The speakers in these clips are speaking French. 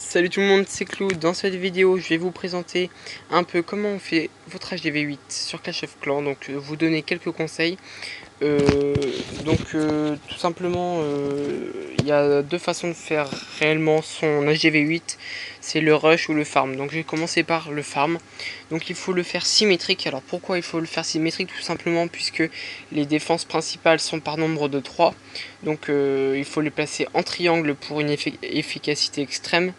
Salut tout le monde, c'est Clou. Dans cette vidéo, je vais vous présenter un peu comment on fait votre HDV8 sur Clash of Clans. Donc, vous donner quelques conseils. Tout simplement, il y a deux façons de faire réellement son HDV8. C'est le rush ou le farm. Donc, je vais commencer par le farm. Donc, il faut le faire symétrique. Alors, pourquoi il faut le faire symétrique? Tout simplement puisque les défenses principales sont par nombre de 3. Donc, il faut les placer en triangle pour une efficacité extrême.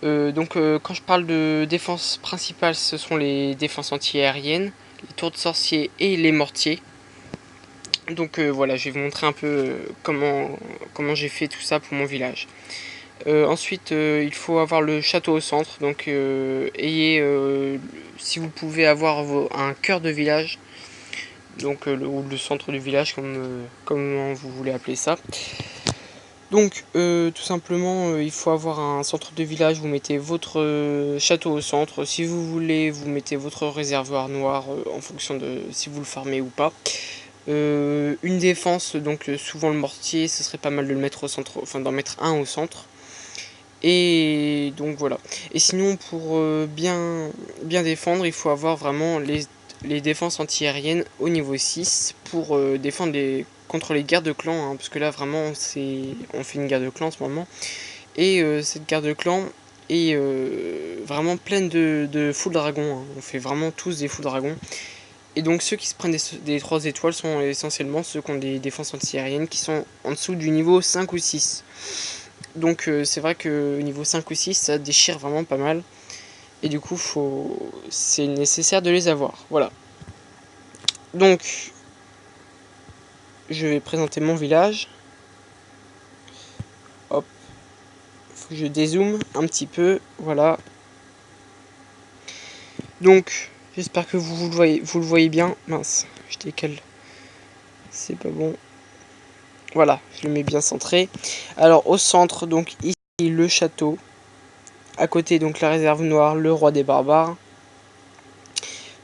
Quand je parle de défense principale, ce sont les défenses anti-aériennes, les tours de sorcier et les mortiers. Voilà, je vais vous montrer un peu comment j'ai fait tout ça pour mon village. Ensuite, il faut avoir le château au centre. Donc, si vous pouvez avoir un cœur de village, donc ou le centre du village, comment vous voulez appeler ça. Donc, tout simplement, il faut avoir un centre de village. Vous mettez votre château au centre. Si vous voulez, vous mettez votre réservoir noir en fonction de si vous le farmez ou pas. Une défense, donc souvent le mortier, ce serait pas mal de le mettre au centre, enfin d'en mettre un au centre. Et donc voilà. Et sinon, pour bien défendre, il faut avoir vraiment les défenses anti-aériennes au niveau 6 pour défendre contre les guerres de clans, hein, parce que là vraiment on fait une guerre de clans en ce moment. Et cette guerre de clans est vraiment pleine de full dragons, hein. On fait vraiment tous des full dragons. Et donc ceux qui se prennent des 3 étoiles sont essentiellement ceux qui ont des défenses anti-aériennes qui sont en dessous du niveau 5 ou 6. Donc c'est vrai que niveau 5 ou 6 ça déchire vraiment pas mal. Et du coup c'est nécessaire de les avoir. Voilà. Donc je vais présenter mon village. Hop. Faut que je dézoome un petit peu. Voilà. Donc j'espère que vous le voyez bien. Mince, je décale. C'est pas bon. Voilà, je le mets bien centré. Alors au centre, donc ici le château. À côté, donc la réserve noire, le roi des barbares.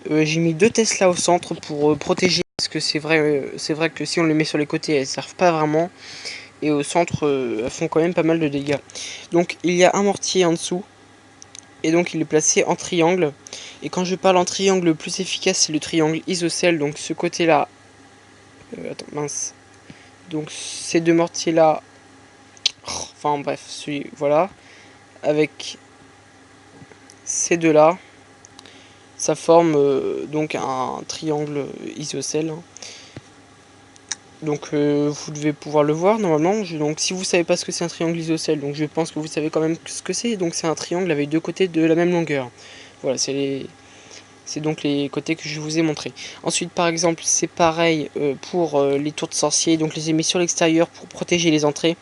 J'ai mis 2 Tesla au centre pour protéger, parce que c'est vrai que si on les met sur les côtés, elles servent pas vraiment. Et au centre, elles font quand même pas mal de dégâts. Donc il y a un mortier en dessous. Et donc il est placé en triangle. Et quand je parle en triangle, le plus efficace, c'est le triangle isocèle. Donc ce côté-là. Attends, mince. Donc ces deux mortiers-là. Enfin bref, voilà. Avec ces deux-là. Ça forme donc un triangle isocèle. Donc vous devez pouvoir le voir normalement. Donc si vous savez pas ce que c'est un triangle isocèle, donc je pense que vous savez quand même ce que c'est. Donc c'est un triangle avec 2 côtés de la même longueur. Voilà, c'est donc les côtés que je vous ai montrés. Ensuite, par exemple, c'est pareil pour les tours de sorcier. Donc les mis sur l'extérieur pour protéger les entrées.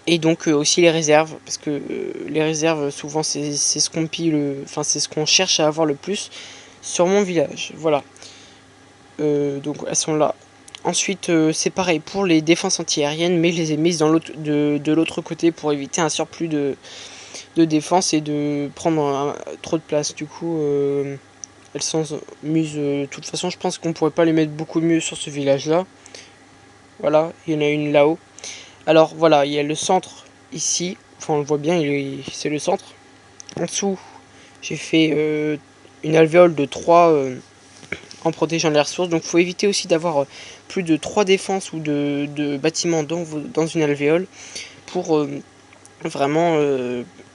Et donc aussi les réserves, parce que les réserves, souvent c'est ce qu'on enfin c'est ce qu'on cherche à avoir le plus sur mon village. Voilà. Donc elles sont là. Ensuite, c'est pareil pour les défenses anti-aériennes, mais je les ai mises de l'autre côté pour éviter un surplus de défense et de prendre trop de place. Du coup, elles sont mises. De toute façon, je pense qu'on pourrait pas les mettre beaucoup mieux sur ce village-là. Voilà, il y en a une là-haut. Alors voilà, il y a le centre ici. Enfin, on le voit bien, c'est le centre. En dessous, j'ai fait une alvéole de 3 en protégeant les ressources. Donc il faut éviter aussi d'avoir plus de 3 défenses ou de bâtiments dans une alvéole pour vraiment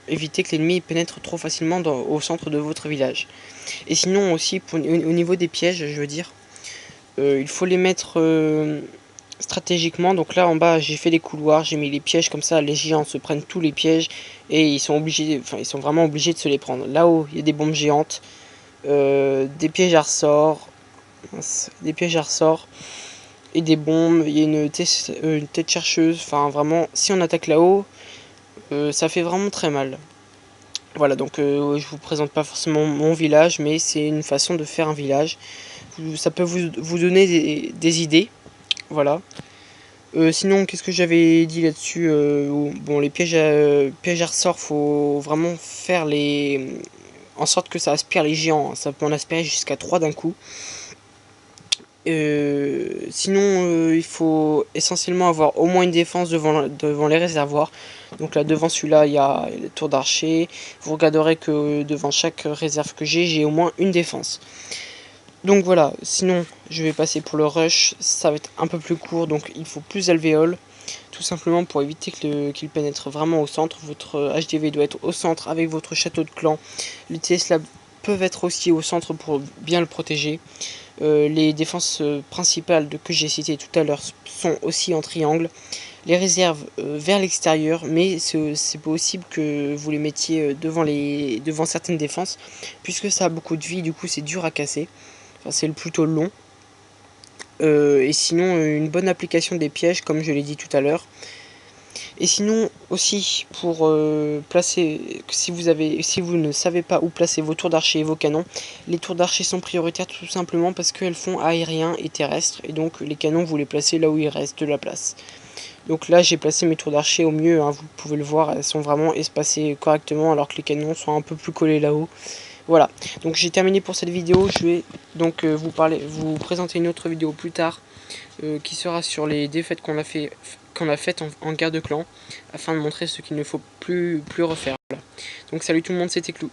éviter que l'ennemi pénètre trop facilement au centre de votre village. Et sinon aussi au niveau des pièges, je veux dire, il faut les mettre stratégiquement. Donc là en bas j'ai fait des couloirs, j'ai mis les pièges comme ça, les géants se prennent tous les pièges et ils sont vraiment obligés de se les prendre. Là-haut il y a des bombes géantes, des pièges à ressort, et des bombes, il y a une tête chercheuse. Enfin vraiment, si on attaque là-haut, ça fait vraiment très mal. Voilà, donc je vous présente pas forcément mon village, mais c'est une façon de faire un village. Ça peut vous donner des idées. Voilà. Sinon, qu'est-ce que j'avais dit là-dessus? Bon, les pièges à ressort, faut vraiment faire en sorte que ça aspire les géants. Ça peut en aspirer jusqu'à 3 d'un coup. Sinon, il faut essentiellement avoir au moins une défense devant les réservoirs. Donc là, devant celui-là, il y a les tours d'archer. Vous regarderez que devant chaque réserve que j'ai au moins une défense. Donc voilà, sinon, je vais passer pour le rush. Ça va être un peu plus court, donc il faut plus d'alvéoles. Tout simplement pour éviter qu'il pénètre vraiment au centre. Votre HDV doit être au centre avec votre château de clan. Les Tesla peuvent être aussi au centre pour bien le protéger. Les défenses principales que j'ai citées tout à l'heure sont aussi en triangle. Les réserves vers l'extérieur, mais c'est possible que vous les mettiez devant certaines défenses, puisque ça a beaucoup de vie, du coup c'est dur à casser. Enfin, c'est plutôt long. Et sinon, une bonne application des pièges, comme je l'ai dit tout à l'heure. Et sinon aussi pour placer, si vous ne savez pas où placer vos tours d'archer et vos canons, les tours d'archer sont prioritaires tout simplement parce qu'elles font aérien et terrestre, et donc les canons vous les placez là où il reste de la place. Donc là j'ai placé mes tours d'archer au mieux, hein, vous pouvez le voir, elles sont vraiment espacées correctement alors que les canons sont un peu plus collés là-haut. Voilà, donc j'ai terminé pour cette vidéo. Je vais donc vous présenter une autre vidéo plus tard qui sera sur les défaites qu'on a faites en guerre de clan, afin de montrer ce qu'il ne faut plus refaire. Voilà. Donc salut tout le monde, c'était Clou.